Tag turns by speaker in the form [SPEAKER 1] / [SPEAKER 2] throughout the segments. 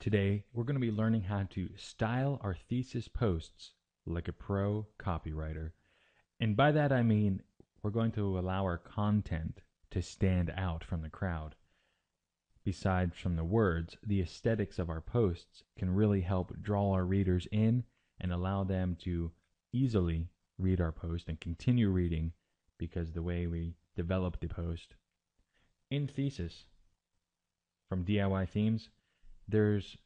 [SPEAKER 1] Today, we're going to be learning how to style our thesis posts like a pro copywriter. And by that I mean we're going to allow our content to stand out from the crowd. Besides from the words, the aesthetics of our posts can really help draw our readers in and allow them to easily read our post and continue reading because the way we develop the post. In Thesis, from DIY Themes, there's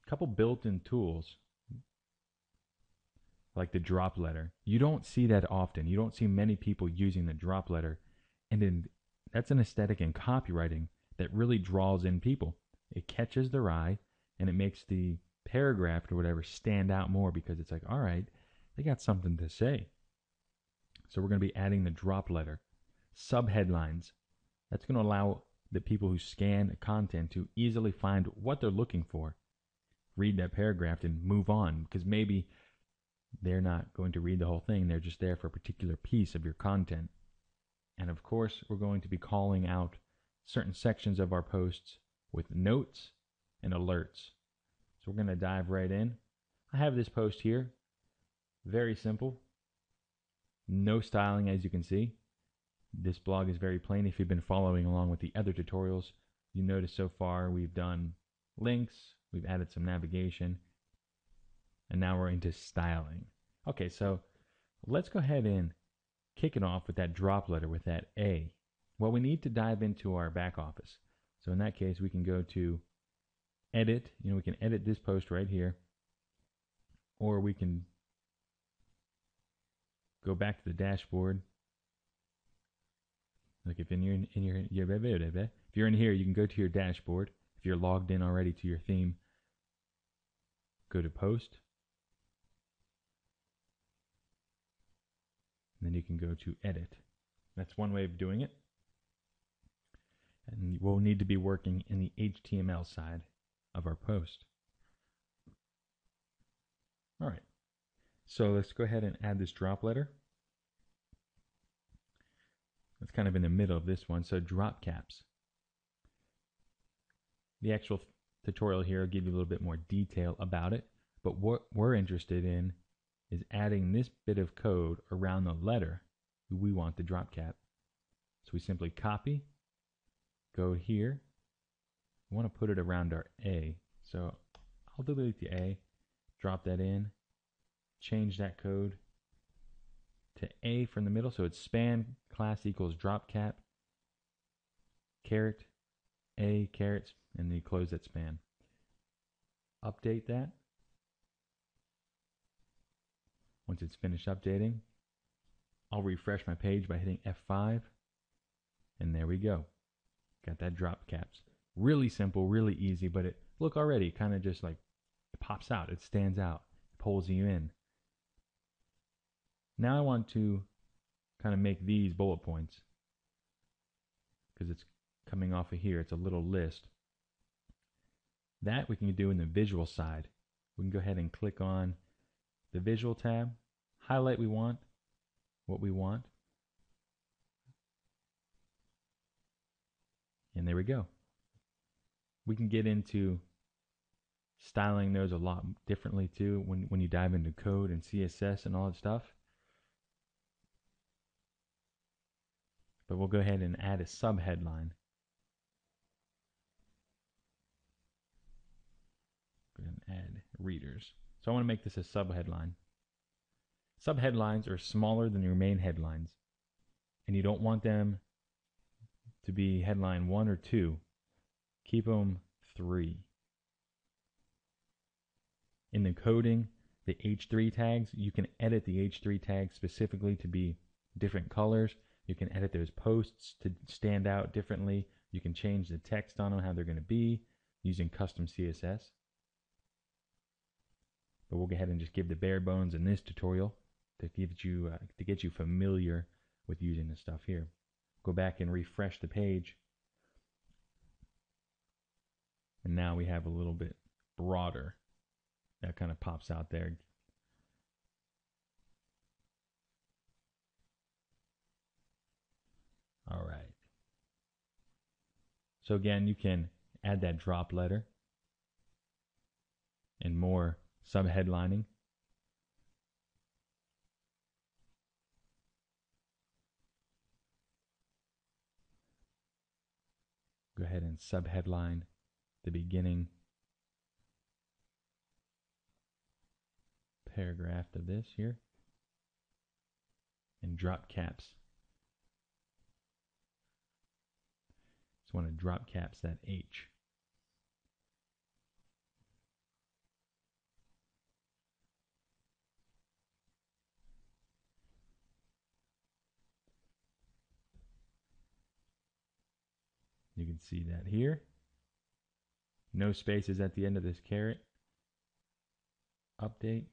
[SPEAKER 1] a couple built-in tools like the drop letter. You don't see that often. You don't see many people using the drop letter. And that's an aesthetic in copywriting that really draws in people. It catches their eye and it makes the paragraph or whatever stand out more because it's like, all right, they got something to say. So we're going to be adding the drop letter. Subheadlines. That's going to allow the people who scan content to easily find what they're looking for, read that paragraph and move on, because maybe they're not going to read the whole thing. They're just there for a particular piece of your content. And of course, we're going to be calling out certain sections of our posts with notes and alerts. So we're going to dive right in. I have this post here. Very simple. No styling, as you can see. This blog is very plain. If you've been following along with the other tutorials, you notice so far we've done links, we've added some navigation, and now we're into styling. Okay, so let's go ahead and kick it off with that drop letter, with that A. Well, we need to dive into our back office. So in that case, we can go to edit. We can edit this post right here, or we can go back to the dashboard. Like if you're in here, you can go to your dashboard. If you're logged in already to your theme, go to post. And then you can go to edit. That's one way of doing it. And we'll need to be working in the HTML side of our post. All right. So let's go ahead and add this drop letter. It's kind of in the middle of this one, so drop caps. The actual tutorial here will give you a little bit more detail about it, but what we're interested in is adding this bit of code around the letter we want the drop cap. So we simply copy, go here. We want to put it around our A. So I'll delete the A, drop that in, change that code to A from the middle, so it's span class equals drop cap, caret, A, carets, and then you close that span. Update that. Once it's finished updating, I'll refresh my page by hitting F5, and there we go. Got that drop caps. Really simple, really easy, but look already, kind of just like it pops out, it stands out, it pulls you in. Now I want to kind of make these bullet points because it's coming off of here. It's a little list. That we can do in the visual side. We can go ahead and click on the visual tab, highlight what we want, and there we go. We can get into styling those a lot differently too when you dive into code and CSS and all that stuff. But we'll go ahead and add a subheadline. Go ahead and add readers. So I want to make this a subheadline. Subheadlines are smaller than your main headlines, and you don't want them to be headline 1 or 2. Keep them 3. In the coding, the H3 tags, you can edit the H3 tags specifically to be different colors. You can edit those posts to stand out differently. You can change the text on them, how they're going to be, using custom CSS. But we'll go ahead and just give the bare bones in this tutorial to get you familiar with using this stuff here. Go back and refresh the page. And now we have a little bit broader. That kind of pops out there. All right. So again, you can add that drop letter. and more subheadlining. Go ahead and subheadline the beginning paragraph of this here and drop caps. Just want to drop caps that H. You can see that here. No spaces at the end of this caret. Update.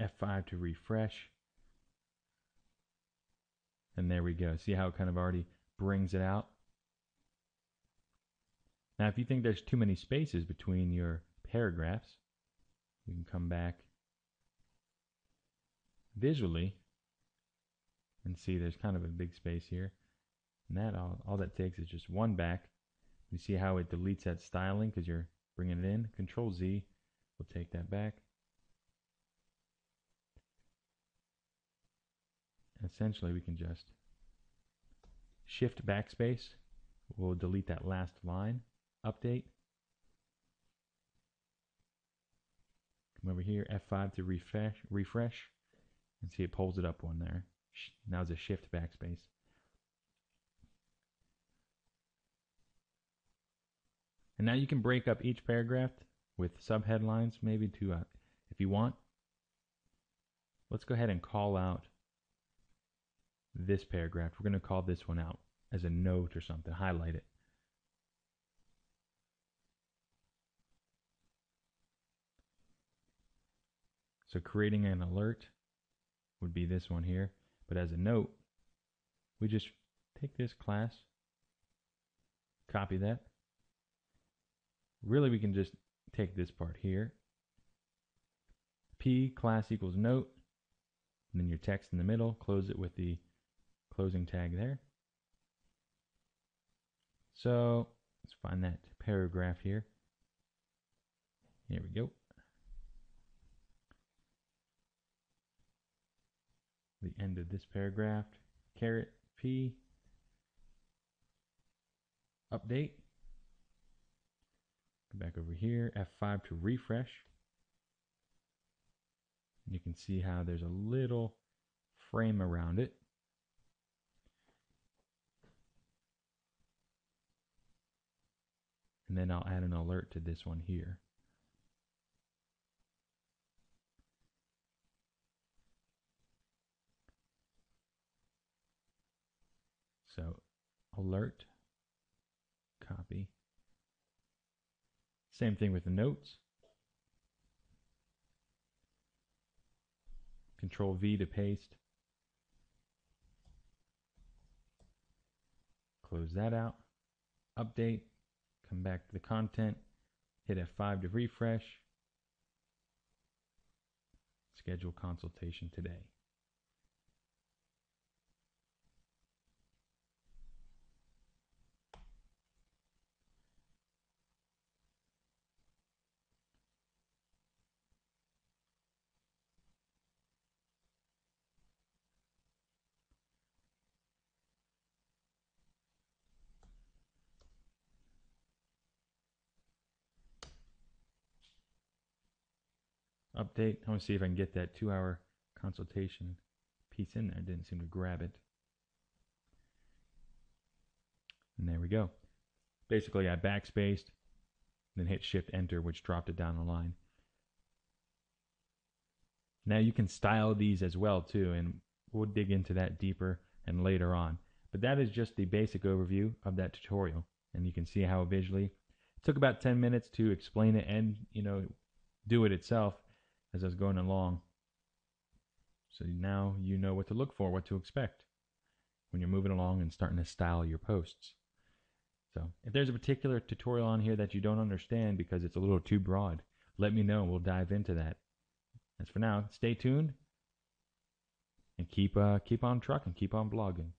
[SPEAKER 1] F5 to refresh. And there we go. See how it kind of already brings it out? Now, if you think there's too many spaces between your paragraphs, you can come back visually and see there's kind of a big space here. And that all that takes is just one back. You see how it deletes that styling because you're bringing it in. Control Z will take that back. And essentially, we can just shift backspace. We'll delete that last line. Update. Come over here, F5 to refresh, and see it pulls it up one there. Now it's a shift backspace. And now you can break up each paragraph with subheadlines, maybe to, if you want. Let's go ahead and call out this paragraph. We're going to call this one out as a note or something, highlight it. So creating an alert would be this one here. But as a note, we just take this class, copy that. Really, we can just take this part here. P class equals note, and then your text in the middle, close it with the closing tag there. So let's find that paragraph here. Here we go. The end of this paragraph, caret P, update. Go back over here, F5 to refresh. You can see how there's a little frame around it. And then I'll add an alert to this one here. So alert, copy. Same thing with the notes. Control V to paste. Close that out. Update. Come back to the content. Hit F5 to refresh. Schedule consultation today. Update. I want to see if I can get that 2-hour consultation piece in there. It didn't seem to grab it. And there we go. Basically, I backspaced, then hit Shift Enter, which dropped it down the line. Now you can style these as well too, and we'll dig into that deeper and later on. But that is just the basic overview of that tutorial, and you can see how visually it took about 10 minutes to explain it and do it itself as I was going along. So now you know what to look for, what to expect when you're moving along and starting to style your posts. So if there's a particular tutorial on here that you don't understand because it's a little too broad, let me know and we'll dive into that. As for now, stay tuned and keep on trucking, keep on blogging.